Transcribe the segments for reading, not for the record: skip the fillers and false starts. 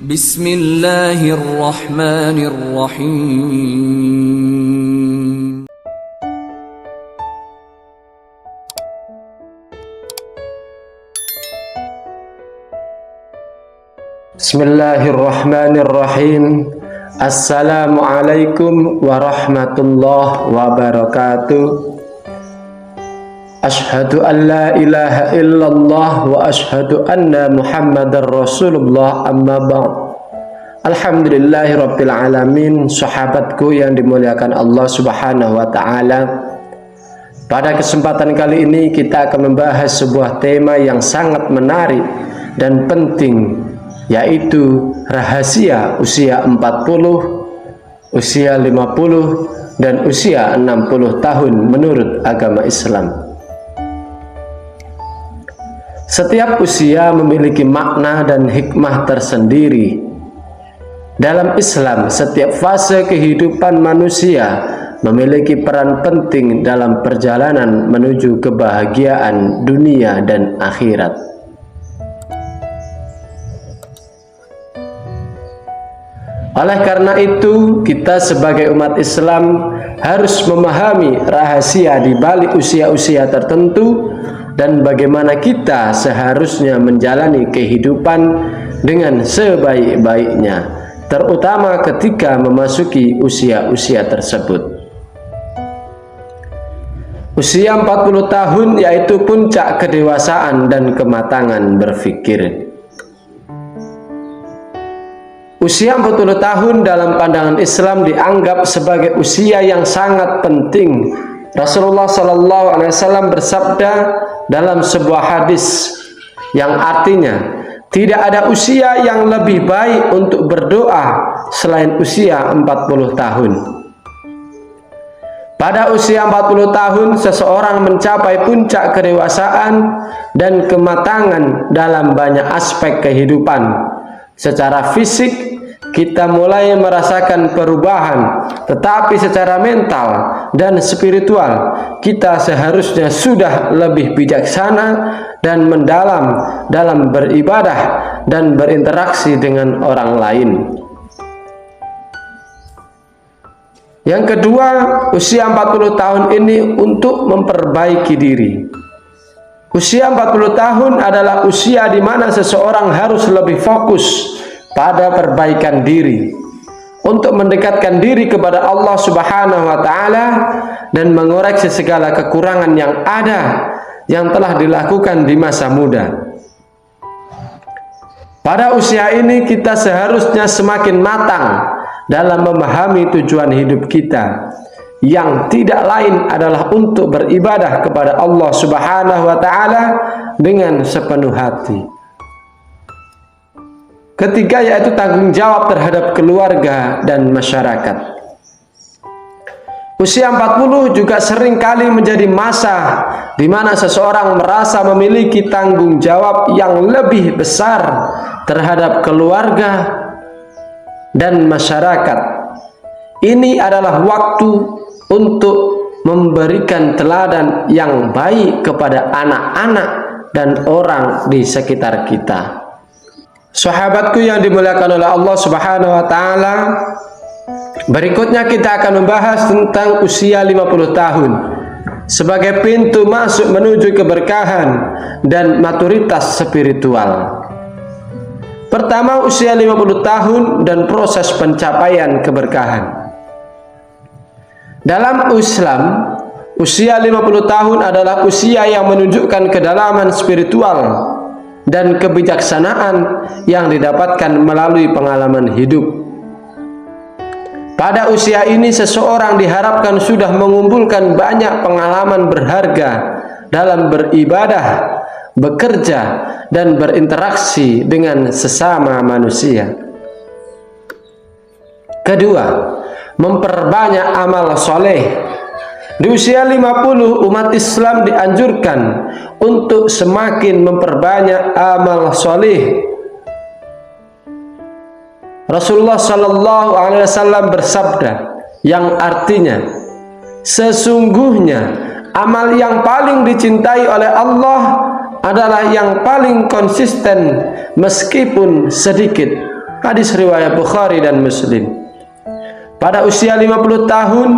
Bismillahirrahmanirrahim. Bismillahirrahmanirrahim. Assalamualaikum warahmatullahi wabarakatuh. Ashhadu an la ilaha illallah wa ashhadu anna Muhammadar Rasulullah, amma ba'd. Alhamdulillahi rabbil alamin. Sahabatku yang dimuliakan Allah Subhanahu wa taala, pada kesempatan kali ini kita akan membahas sebuah tema yang sangat menarik dan penting, yaitu rahasia usia 40, usia 50 dan usia 60 tahun menurut agama Islam. Setiap usia memiliki makna dan hikmah tersendiri. Dalam Islam, setiap fase kehidupan manusia memiliki peran penting dalam perjalanan menuju kebahagiaan dunia dan akhirat. Oleh karena itu, kita sebagai umat Islam harus memahami rahasia di balik usia-usia tertentu dan bagaimana kita seharusnya menjalani kehidupan dengan sebaik-baiknya, terutama ketika memasuki usia-usia tersebut. Usia 40 tahun yaitu puncak kedewasaan dan kematangan berpikir. Usia 40 tahun dalam pandangan Islam dianggap sebagai usia yang sangat penting. Rasulullah SAW bersabda dalam sebuah hadis yang artinya, tidak ada usia yang lebih baik untuk berdoa selain usia 40 tahun. Pada usia 40 tahun, seseorang mencapai puncak kedewasaan dan kematangan dalam banyak aspek kehidupan. Secara fisik, kita mulai merasakan perubahan, tetapi secara mental dan spiritual, kita seharusnya sudah lebih bijaksana dan mendalam dalam beribadah dan berinteraksi dengan orang lain. Yang kedua, usia 40 tahun ini untuk memperbaiki diri. Usia 40 tahun adalah usia di mana seseorang harus lebih fokus pada perbaikan diri, untuk mendekatkan diri kepada Allah Subhanahu wa taala dan mengoreksi segala kekurangan yang ada yang telah dilakukan di masa muda. Pada usia ini kita seharusnya semakin matang dalam memahami tujuan hidup kita, yang tidak lain adalah untuk beribadah kepada Allah Subhanahu wa taala dengan sepenuh hati. Ketiga, yaitu tanggung jawab terhadap keluarga dan masyarakat. Usia 40 juga sering kali menjadi masa di mana seseorang merasa memiliki tanggung jawab yang lebih besar terhadap keluarga dan masyarakat. Ini adalah waktu untuk memberikan teladan yang baik kepada anak-anak dan orang di sekitar kita. Sahabatku yang dimuliakan oleh Allah Subhanahu wa taala, berikutnya kita akan membahas tentang usia 50 tahun sebagai pintu masuk menuju keberkahan dan maturitas spiritual. Pertama, usia 50 tahun dan proses pencapaian keberkahan. Dalam Islam, usia 50 tahun adalah usia yang menunjukkan kedalaman spiritual dan kebijaksanaan yang didapatkan melalui pengalaman hidup. Pada usia ini seseorang diharapkan sudah mengumpulkan banyak pengalaman berharga dalam beribadah, bekerja, dan berinteraksi dengan sesama manusia. Kedua, memperbanyak amal soleh. Di usia 50, umat Islam dianjurkan untuk semakin memperbanyak amal soleh. Rasulullah SAW bersabda yang artinya, sesungguhnya amal yang paling dicintai oleh Allah adalah yang paling konsisten meskipun sedikit. Hadis riwayat Bukhari dan Muslim. Pada usia 50 tahun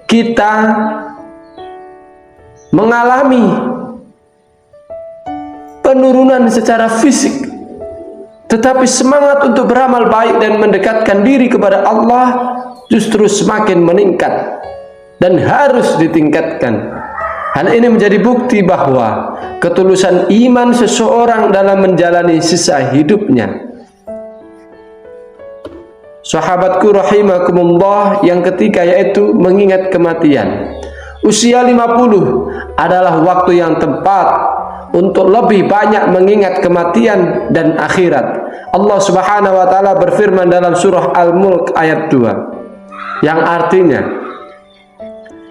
kita mengalami penurunan secara fisik, tetapi semangat untuk beramal baik dan mendekatkan diri kepada Allah justru semakin meningkat dan harus ditingkatkan. Hal ini menjadi bukti bahwa ketulusan iman seseorang dalam menjalani sisa hidupnya. Sahabatku rahimakumullah, yang ketiga yaitu mengingat kematian. Usia 50 adalah waktu yang tepat untuk lebih banyak mengingat kematian dan akhirat. Allah Subhanahu wa taala berfirman dalam surah Al-Mulk ayat 2, yang artinya,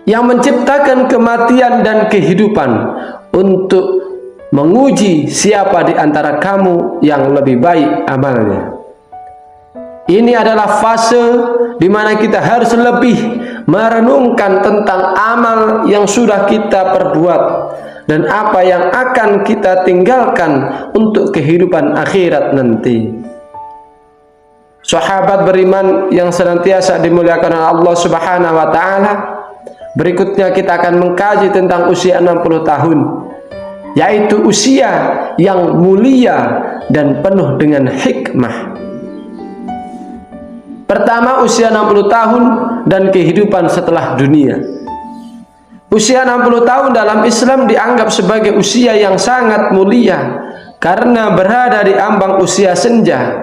yang menciptakan kematian dan kehidupan untuk menguji siapa di antara kamu yang lebih baik amalnya. Ini adalah fase di mana kita harus lebih merenungkan tentang amal yang sudah kita perbuat dan apa yang akan kita tinggalkan untuk kehidupan akhirat nanti. Sahabat beriman yang senantiasa dimuliakan oleh Allah Subhanahu wa taala, berikutnya kita akan mengkaji tentang usia 60 tahun, yaitu usia yang mulia dan penuh dengan hikmah. Pertama, usia 60 tahun dan kehidupan setelah dunia. Usia 60 tahun dalam Islam dianggap sebagai usia yang sangat mulia karena berada di ambang usia senja.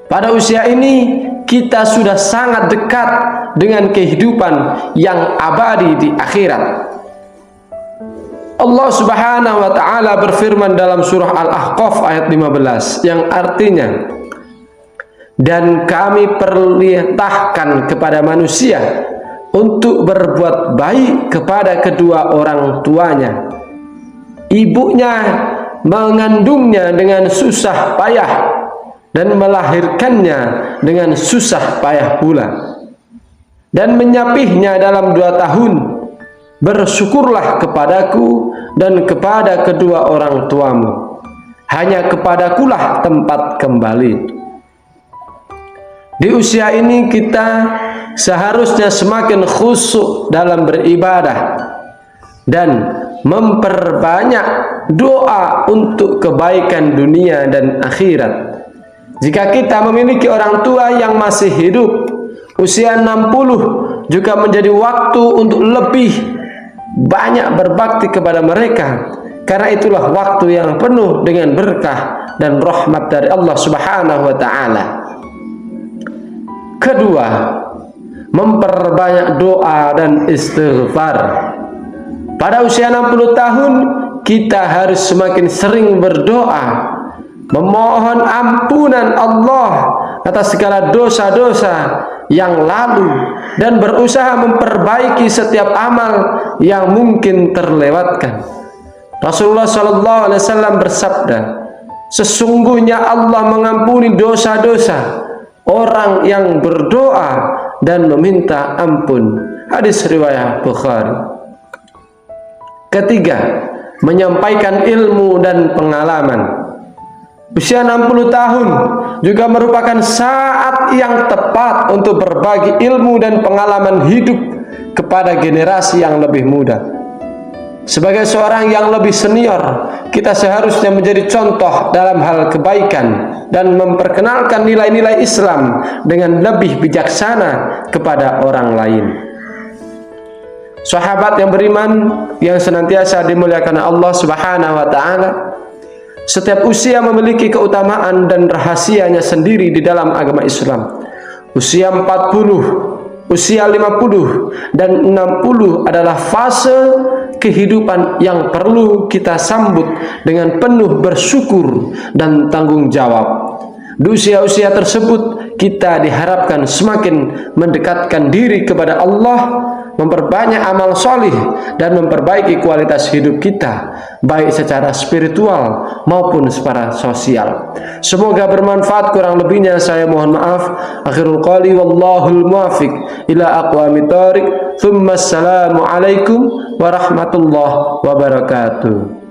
Pada usia ini kita sudah sangat dekat dengan kehidupan yang abadi di akhirat. Allah Subhanahu wa taala berfirman dalam surah Al-Ahqaf ayat 15, yang artinya, dan kami perintahkan kepada manusia untuk berbuat baik kepada kedua orang tuanya. Ibunya mengandungnya dengan susah payah dan melahirkannya dengan susah payah pula, dan menyapihnya dalam 2 tahun. Bersyukurlah kepadaku dan kepada kedua orang tuamu, hanya kepadakulah tempat kembali. Di usia ini kita seharusnya semakin khusyuk dalam beribadah dan memperbanyak doa untuk kebaikan dunia dan akhirat. Jika kita memiliki orang tua yang masih hidup, usia 60 juga menjadi waktu untuk lebih banyak berbakti kepada mereka, karena itulah waktu yang penuh dengan berkah dan rahmat dari Allah Subhanahu wa taala. Kedua, memperbanyak doa dan istighfar. Pada usia 60 tahun kita harus semakin sering berdoa, memohon ampunan Allah atas segala dosa-dosa yang lalu dan berusaha memperbaiki setiap amal yang mungkin terlewatkan. Rasulullah SAW bersabda, sesungguhnya Allah mengampuni dosa-dosa orang yang berdoa dan meminta ampun. Hadis riwayat Bukhari. Ketiga, menyampaikan ilmu dan pengalaman. Usia 60 tahun juga merupakan saat yang tepat untuk berbagi ilmu dan pengalaman hidup kepada generasi yang lebih muda. Sebagai seorang yang lebih senior, kita seharusnya menjadi contoh dalam hal kebaikan dan memperkenalkan nilai-nilai Islam dengan lebih bijaksana kepada orang lain. Sahabat yang beriman yang senantiasa dimuliakan Allah Subhanahu wa taala, setiap usia memiliki keutamaan dan rahasianya sendiri di dalam agama Islam. Usia 40, usia 50 dan 60 adalah fase kehidupan yang perlu kita sambut dengan penuh bersyukur dan tanggung jawab. Di usia-usia tersebut kita diharapkan semakin mendekatkan diri kepada Allah, memperbanyak amal solih dan memperbaiki kualitas hidup kita, baik secara spiritual maupun secara sosial. Semoga bermanfaat, kurang lebihnya saya mohon maaf. Akhirul qali wallahul muwaffiq ila aqwamit thoriq. Tsumma assalamu alaikum warahmatullahi wabarakatuh.